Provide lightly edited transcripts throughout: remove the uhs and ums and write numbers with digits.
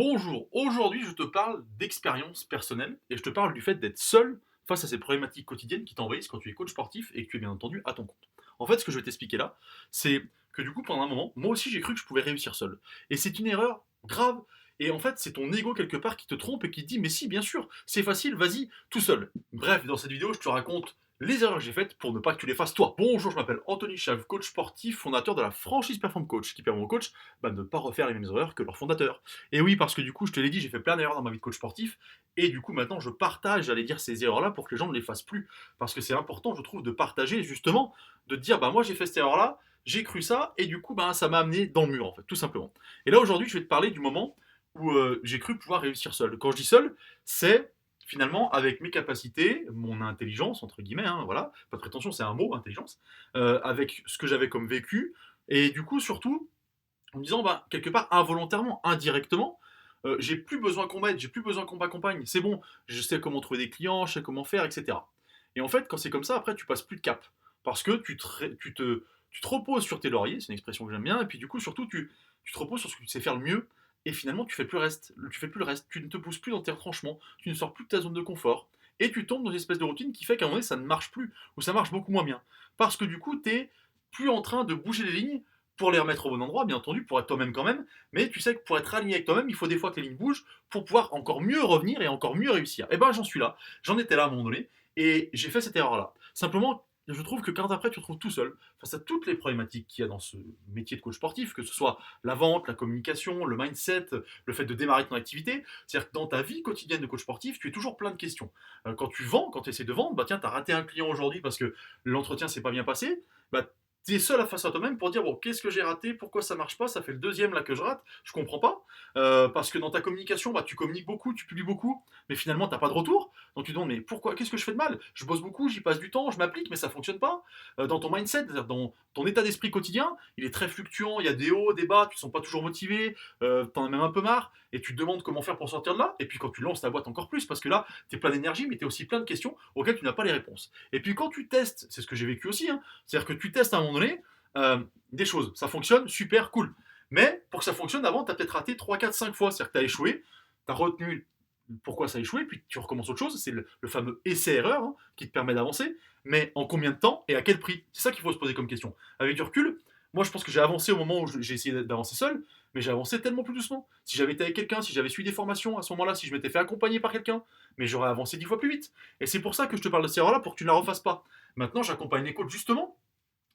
Bonjour, aujourd'hui je te parle d'expérience personnelle et je te parle du fait d'être seul face à ces problématiques quotidiennes qui t'envahissent quand tu es coach sportif et que tu es bien entendu à ton compte. En fait, ce que je vais t'expliquer là, c'est que du coup, pendant un moment, moi aussi j'ai cru que je pouvais réussir seul. Et c'est une erreur grave. Et en fait, c'est ton ego quelque part qui te trompe et qui te dit, mais si, bien sûr, c'est facile, vas-y, tout seul. Bref, dans cette vidéo, je te raconte les erreurs que j'ai faites pour ne pas que tu les fasses toi. Bonjour, je m'appelle Anthony Chave, coach sportif, fondateur de la franchise Perform Coach, qui permet aux coachs de ne pas refaire les mêmes erreurs que leur fondateur. Et oui, parce que du coup, je te l'ai dit, j'ai fait plein d'erreurs dans ma vie de coach sportif. Et du coup, maintenant, je partage, j'allais dire, ces erreurs-là pour que les gens ne les fassent plus. Parce que c'est important, je trouve, de partager, justement, de te dire, bah moi, j'ai fait cette erreur-là, j'ai cru ça, et du coup, bah, ça m'a amené dans le mur, en fait, tout simplement. Et là, aujourd'hui, je vais te parler du moment où j'ai cru pouvoir réussir seul. Quand je dis seul, c'est finalement avec mes capacités, mon intelligence, entre guillemets, hein, voilà, pas de prétention, c'est un mot, intelligence, avec ce que j'avais comme vécu, et du coup, surtout, en me disant, bah, quelque part, involontairement, indirectement, j'ai plus besoin qu'on m'aide, j'ai plus besoin qu'on m'accompagne, c'est bon, je sais comment trouver des clients, je sais comment faire, etc. Et en fait, quand c'est comme ça, après, tu passes plus de cap. Parce que tu te reposes sur tes lauriers, c'est une expression que j'aime bien, et puis du coup, surtout, tu te reposes sur ce que tu sais faire le mieux, et finalement, tu fais plus le reste, tu ne te pousses plus dans tes retranchements, tu ne sors plus de ta zone de confort, et tu tombes dans une espèce de routine qui fait qu'à un moment donné, ça ne marche plus, ou ça marche beaucoup moins bien. Parce que du coup, tu es plus en train de bouger les lignes pour les remettre au bon endroit, bien entendu, pour être toi-même quand même, mais tu sais que pour être aligné avec toi-même, il faut des fois que les lignes bougent pour pouvoir encore mieux revenir et encore mieux réussir. Et ben j'en suis là, j'en étais là à un moment donné, et j'ai fait cette erreur-là. Simplement, je trouve que quand après tu te retrouves tout seul, face à toutes les problématiques qu'il y a dans ce métier de coach sportif, que ce soit la vente, la communication, le mindset, le fait de démarrer ton activité, c'est-à-dire que dans ta vie quotidienne de coach sportif, tu es toujours plein de questions. Quand tu vends, quand tu essaies de vendre, bah tiens, tu as raté un client aujourd'hui parce que l'entretien s'est pas bien passé, bah tu es seul face à toi-même pour dire bon, qu'est-ce que j'ai raté, pourquoi ça marche pas, ça fait le deuxième là que je rate, je comprends pas. Parce que dans ta communication, bah, tu communiques beaucoup, tu publies beaucoup, mais finalement t'as pas de retour. Donc tu te demandes mais pourquoi, qu'est-ce que je fais de mal? Je bosse beaucoup, j'y passe du temps, je m'applique, mais ça fonctionne pas. Dans ton mindset, c'est-à-dire dans ton état d'esprit quotidien, il est très fluctuant, il y a des hauts, des bas, tu te sens pas toujours motivé, t'en as même un peu marre, et tu te demandes comment faire pour sortir de là. Et puis quand tu lances ta boîte encore plus, parce que là, tu es plein d'énergie, mais tu es aussi plein de questions auxquelles tu n'as pas les réponses. Et puis quand tu testes, c'est ce que j'ai vécu aussi, hein, c'est-à-dire que tu testes à un moment donné, des choses. Ça fonctionne, super, cool. Mais pour que ça fonctionne, avant, tu as peut-être raté 3, 4, 5 fois. C'est-à-dire que tu as échoué, tu as retenu pourquoi ça a échoué, puis tu recommences autre chose. C'est le fameux essai-erreur hein, qui te permet d'avancer. Mais en combien de temps et à quel prix? C'est ça qu'il faut se poser comme question. Avec du recul, moi je pense que j'ai avancé au moment où j'ai essayé d'avancer seul, mais j'ai avancé tellement plus doucement. Si j'avais été avec quelqu'un, si j'avais suivi des formations à ce moment-là, si je m'étais fait accompagner par quelqu'un, mais j'aurais avancé 10 fois plus vite. Et c'est pour ça que je te parle de cette erreur-là, pour que tu ne la refasses pas. Maintenant, j'accompagne les coachs justement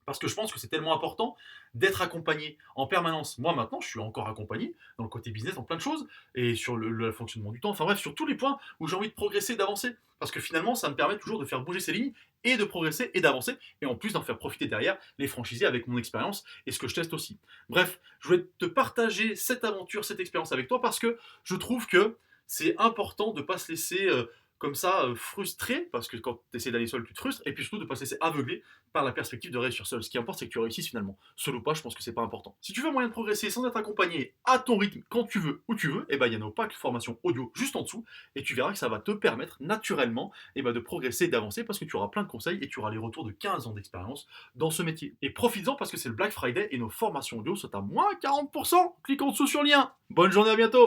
parce que je pense que c'est tellement important d'être accompagné en permanence. Moi, maintenant, je suis encore accompagné dans le côté business, dans plein de choses, et sur le fonctionnement du temps, enfin bref, sur tous les points où j'ai envie de progresser, d'avancer. Parce que finalement, ça me permet toujours de faire bouger ces lignes et de progresser et d'avancer, et en plus d'en faire profiter derrière les franchisés avec mon expérience et ce que je teste aussi. Bref, je voulais te partager cette aventure, cette expérience avec toi, parce que je trouve que c'est important de ne pas se laisser comme ça frustré, parce que quand tu essaies d'aller seul, tu te frustres, et puis surtout de ne pas se laisser aveugler par la perspective de réussir seul. Ce qui importe, c'est que tu réussisses finalement. Seul ou pas, je pense que c'est pas important. Si tu veux un moyen de progresser sans être accompagné à ton rythme, quand tu veux, où tu veux, et ben il y a nos packs formation audio juste en dessous, et tu verras que ça va te permettre naturellement de progresser, d'avancer, parce que tu auras plein de conseils et tu auras les retours de 15 ans d'expérience dans ce métier. Et profites-en parce que c'est le Black Friday et nos formations audio sont à moins 40%. Clique en dessous sur le lien. Bonne journée, à bientôt.